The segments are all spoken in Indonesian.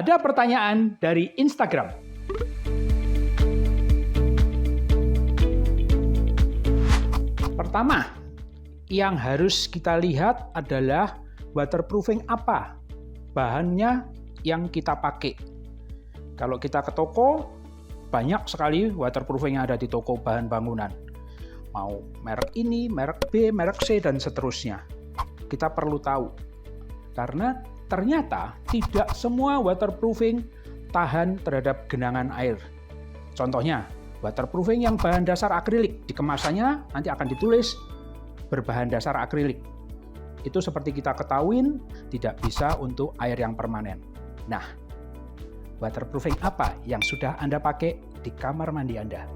Ada pertanyaan dari Instagram. Pertama, yang harus kita lihat adalah waterproofing apa bahannya yang kita pakai. Kalau kita ke toko, banyak sekali waterproofing yang ada di toko bahan bangunan. Mau merek ini, merek B, merek C, dan seterusnya. Kita perlu tahu. Karena ternyata tidak semua waterproofing tahan terhadap genangan air. Contohnya, waterproofing yang bahan dasar akrilik, di kemasannya nanti akan ditulis berbahan dasar akrilik. Itu seperti kita ketahuin, tidak bisa untuk air yang permanen. Nah, waterproofing apa yang sudah Anda pakai di kamar mandi Anda?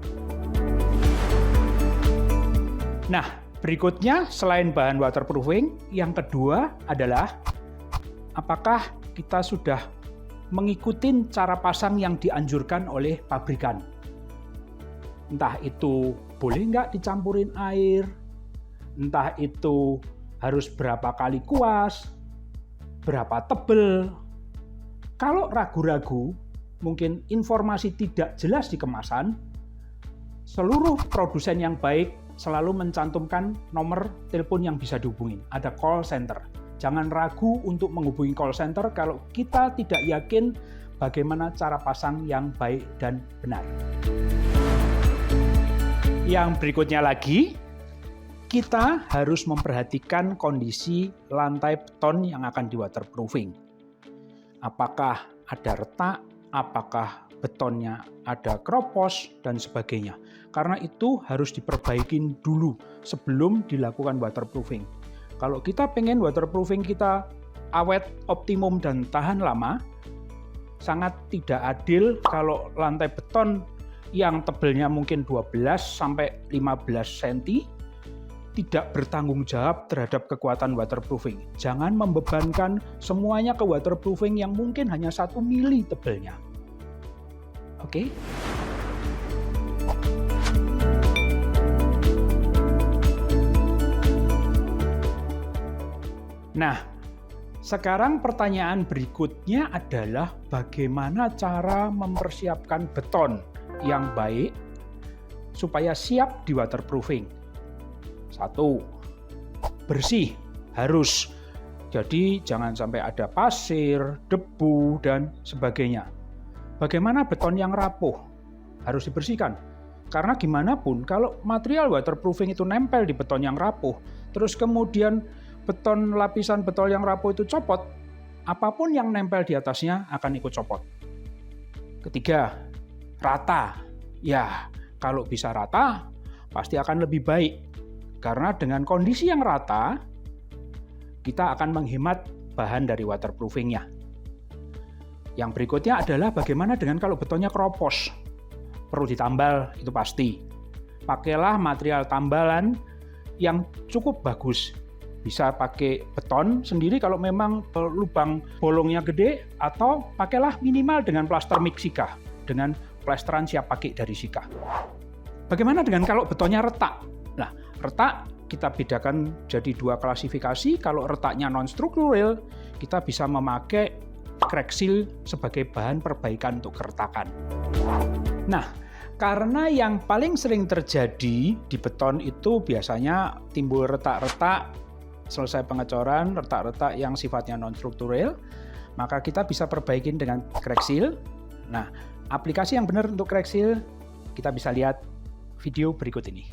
Nah, berikutnya selain bahan waterproofing, yang kedua adalah apakah kita sudah mengikuti cara pasang yang dianjurkan oleh pabrikan. Entah itu boleh nggak dicampurin air, entah itu harus berapa kali kuas, berapa tebel. Kalau ragu-ragu, mungkin informasi tidak jelas di kemasan, seluruh produsen yang baik selalu mencantumkan nomor telepon yang bisa dihubungin. Ada call center. Jangan ragu untuk menghubungi call center kalau kita tidak yakin bagaimana cara pasang yang baik dan benar. Yang berikutnya lagi, kita harus memperhatikan kondisi lantai beton yang akan di waterproofing. Apakah ada retak, apakah betonnya ada keropos, dan sebagainya. Karena itu harus diperbaikin dulu sebelum dilakukan waterproofing. Kalau kita pengen waterproofing kita awet, optimum, dan tahan lama, sangat tidak adil kalau lantai beton yang tebelnya mungkin 12 sampai 15 cm tidak bertanggung jawab terhadap kekuatan waterproofing. Jangan membebankan semuanya ke waterproofing yang mungkin hanya 1 mili tebelnya. Oke? Nah, sekarang pertanyaan berikutnya adalah bagaimana cara mempersiapkan beton yang baik supaya siap di waterproofing. 1. Bersih, harus. Jadi jangan sampai ada pasir, debu, dan sebagainya. Bagaimana beton yang rapuh? Harus dibersihkan. Karena gimana pun, kalau material waterproofing itu nempel di beton yang rapuh, terus kemudian lapisan beton yang rapuh itu copot, apapun yang nempel di atasnya akan ikut copot. Ketiga, rata. Ya, kalau bisa rata, pasti akan lebih baik. Karena dengan kondisi yang rata, kita akan menghemat bahan dari waterproofingnya. Yang berikutnya adalah bagaimana dengan kalau betonnya keropos. Perlu ditambal, itu pasti. Pakailah material tambalan yang cukup bagus. Bisa pakai beton sendiri kalau memang lubang bolongnya gede, atau pakailah minimal dengan plaster mix Sika, dengan plesteran siap pakai dari Sika. Bagaimana dengan kalau betonnya retak? Nah, retak kita bedakan jadi 2 klasifikasi. Kalau retaknya non-struktural, kita bisa memakai crack seal sebagai bahan perbaikan untuk keretakan. Nah, karena yang paling sering terjadi di beton itu biasanya timbul retak-retak selesai pengecoran, retak-retak yang sifatnya non-struktural, maka kita bisa perbaikin dengan crack seal. Nah, aplikasi yang benar untuk crack seal, kita bisa lihat video berikut ini.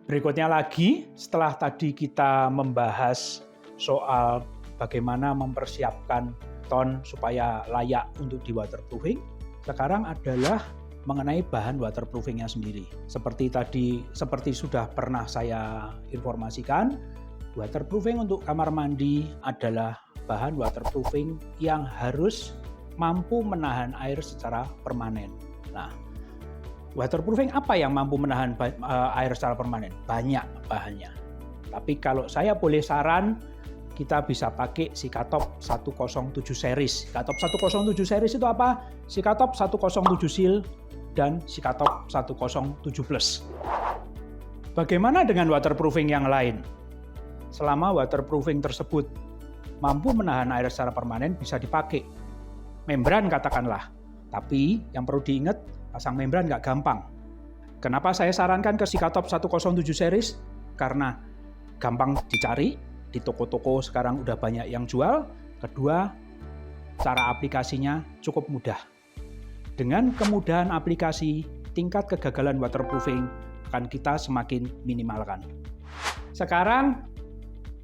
Berikutnya lagi, setelah tadi kita membahas soal bagaimana mempersiapkan beton supaya layak untuk di waterproofing, sekarang adalah mengenai bahan waterproofingnya sendiri. Seperti sudah pernah saya informasikan, waterproofing untuk kamar mandi adalah bahan waterproofing yang harus mampu menahan air secara permanen. Nah, waterproofing apa yang mampu menahan air secara permanen? Banyak bahannya. Tapi kalau saya boleh saran, kita bisa pakai Sikatop 107 series. Sikatop 107 series itu apa? Sikatop 107 Seal dan Sikatop 107 Plus. Bagaimana dengan waterproofing yang lain? Selama waterproofing tersebut mampu menahan air secara permanen, bisa dipakai. Membran katakanlah. Tapi yang perlu diingat, pasang membran nggak gampang. Kenapa saya sarankan ke Sikatop 107 series? Karena gampang dicari, di toko-toko sekarang udah banyak yang jual. Kedua, cara aplikasinya cukup mudah. Dengan kemudahan aplikasi, tingkat kegagalan waterproofing akan kita semakin minimalkan. Sekarang,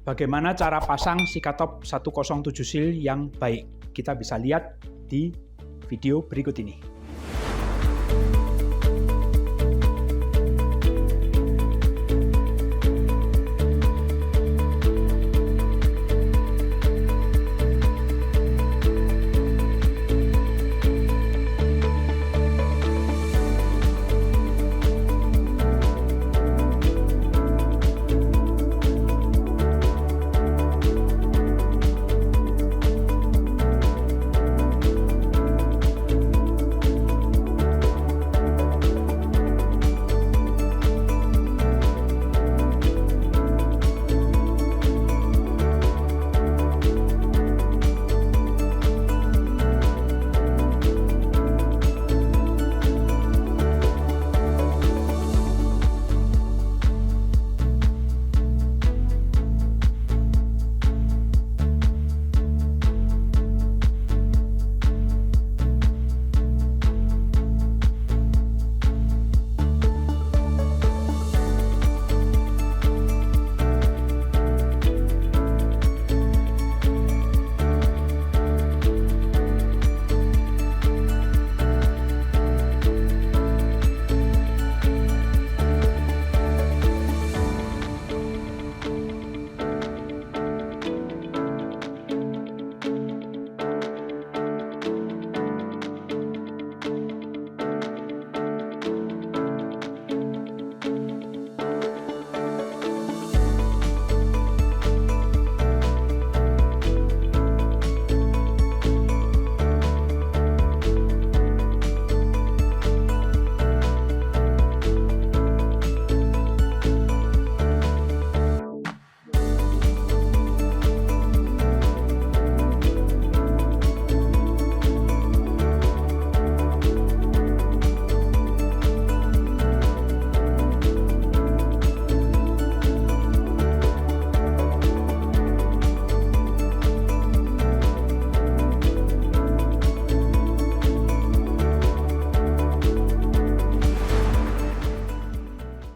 bagaimana cara pasang Sikatop 107 Seal yang baik? Kita bisa lihat di video berikut ini.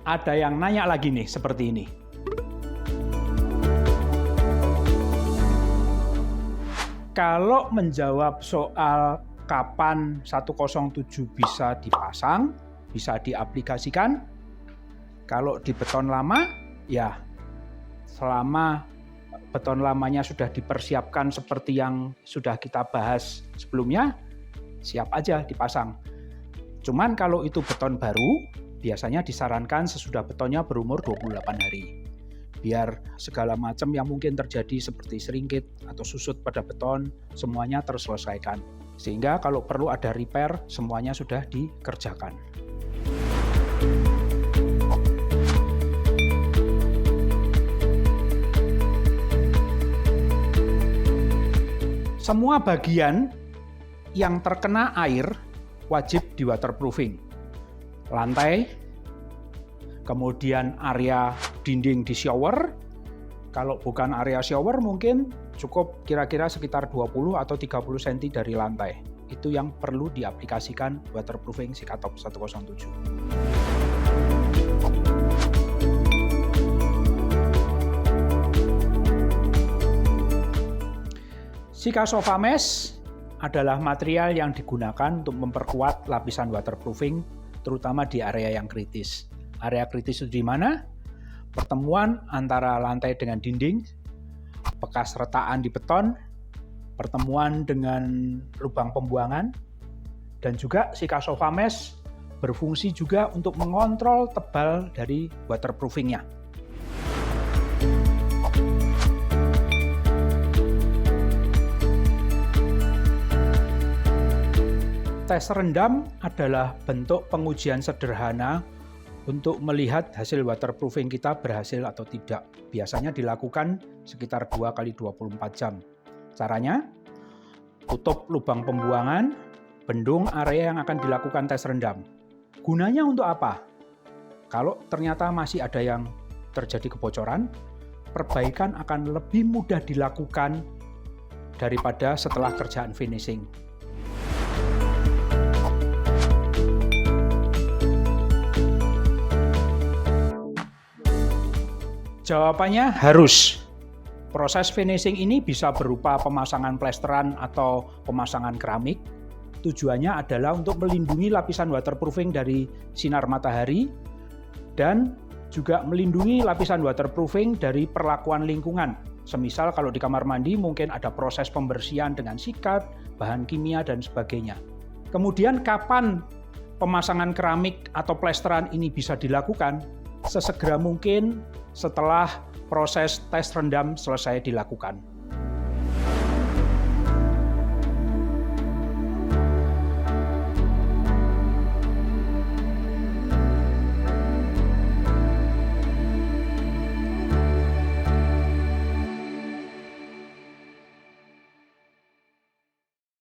Ada yang nanya lagi nih seperti ini. Kalau menjawab soal kapan 107 bisa dipasang, bisa diaplikasikan, kalau di beton lama, ya selama beton lamanya sudah dipersiapkan seperti yang sudah kita bahas sebelumnya, siap aja dipasang. Cuman kalau itu beton baru, biasanya disarankan sesudah betonnya berumur 28 hari. Biar segala macam yang mungkin terjadi seperti seringkit atau susut pada beton, semuanya terselesaikan. Sehingga kalau perlu ada repair, semuanya sudah dikerjakan. Semua bagian yang terkena air wajib di waterproofing. Lantai, kemudian area dinding di shower. Kalau bukan area shower mungkin cukup kira-kira sekitar 20 atau 30 cm dari lantai. Itu yang perlu diaplikasikan waterproofing Sikatop 107. Sika Sofa Mesh adalah material yang digunakan untuk memperkuat lapisan waterproofing, terutama di area yang kritis. Area kritis itu di mana? Pertemuan antara lantai dengan dinding, bekas retakan di beton, pertemuan dengan lubang pembuangan, dan juga Sikasofa Mesh berfungsi juga untuk mengontrol tebal dari waterproofingnya. Tes rendam adalah bentuk pengujian sederhana untuk melihat hasil waterproofing kita berhasil atau tidak. Biasanya dilakukan sekitar 2 kali 24 jam. Caranya, tutup lubang pembuangan, bendung area yang akan dilakukan tes rendam. Gunanya untuk apa? Kalau ternyata masih ada yang terjadi kebocoran, perbaikan akan lebih mudah dilakukan daripada setelah kerjaan finishing. Jawabannya harus. Proses finishing ini bisa berupa pemasangan plesteran atau pemasangan keramik. Tujuannya adalah untuk melindungi lapisan waterproofing dari sinar matahari dan juga melindungi lapisan waterproofing dari perlakuan lingkungan. Semisal kalau di kamar mandi mungkin ada proses pembersihan dengan sikat, bahan kimia, dan sebagainya. Kemudian kapan pemasangan keramik atau plesteran ini bisa dilakukan? Sesegera mungkin setelah proses tes rendam selesai dilakukan.